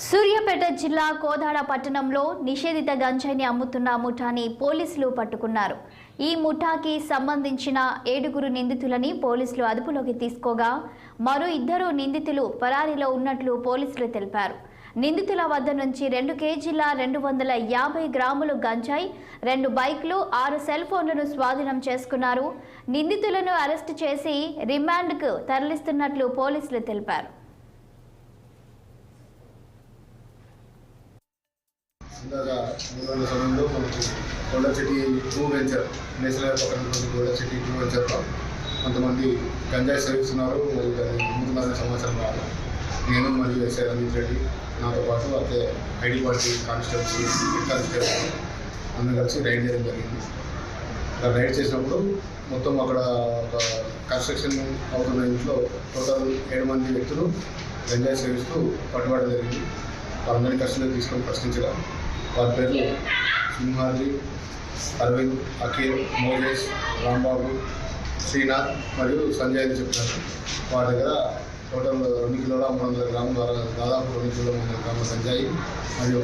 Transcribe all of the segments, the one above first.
సూర్యాపేట జిల్లా కోదాడ పట్టణంలో నిషేధిత గంజాయిని అమ్ముతున్న ముఠాని పోలీసులు పట్టుకున్నారు. ఈ ముఠాకి సంబంధించిన 7 నిందితులని పోలీసులు అదుపులోకి తీసుకోగా మరో 2 నిందితులు పరారీలో ఉన్నట్లు పోలీసులు తెలిపారు. నిందితుల వద్ద నుంచి 2 కేజీల 250 గ్రాములు గంజాయి, 2 బైక్లు, 6 సెల్ ఫోన్లను స్వాధీనం చేసుకున్నారు. నిందితులను అరెస్టు చేసి రిమాండ్కు తరలిస్తున్నట్లు పోలీసులు తెలిపారు. ఇందాక 3 గంటల సమయంలో మనకు గోల్డెన్ సిటీ 2 వెంచర్ నేషనల్ పక్కన గోల్డెన్ సిటీ 2 వెంచర్లో కొంతమంది గంజాయి సేవిస్తున్నారు మరియు దాన్ని అమ్ముతున్నారనే సమాచారం రావాలి. నేను మరియు ఎస్ఐ రంజిత్ రెడ్డి, నాతో పాటు అయితే ఐడి పార్టీ కానిస్టేబుల్స్ అందరూ కలిసి రైడ్ చేయడం జరిగింది. అక్కడ రైడ్ చేసినప్పుడు మొత్తం అక్కడ ఒక కన్స్ట్రక్షన్ అవుతున్న ఇంట్లో టోటల్ 7 మంది వ్యక్తులు గంజాయి సేవిస్తూ పట్టుబడడం జరిగింది. వాళ్ళందరినీ కస్టడీలోకి తీసుకొని ప్రశ్నించగా వారి పేర్లు సింహాద్రి, అరవింద్, అఖిల్, మోజేష్, రాంబాబు, శ్రీనాథ్ మరియు సంజయ్ అని చెప్పినారు. వారి దగ్గర టోటల్ 2 కిలోల 300 గ్రాములు, దాదాపు 2 కిలోల 300 గ్రాముల గంజాయి మరియు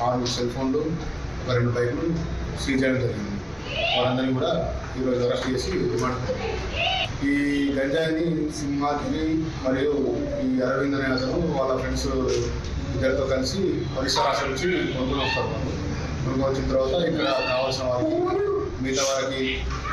6 సెల్ ఫోన్లు, 2 బైకులు సీజ్ చేయడం జరిగింది. వారందరినీ కూడా ఈరోజు అరెస్ట్ చేసి రిమాండ్ పెట్టారు. ఈ గంజాయిని సింహాద్రి మరియు ఈ అరవింద్ అనే అతను వాళ్ళ ఫ్రెండ్స్ ఇద్దరితో కలిసి ఒరిస్సా రాష్ట్రం నుంచి కొనుగోలు వస్తారు. కొనుగోలు వచ్చిన తర్వాత ఇక్కడ కావాల్సిన వారికి మిగతా వారికి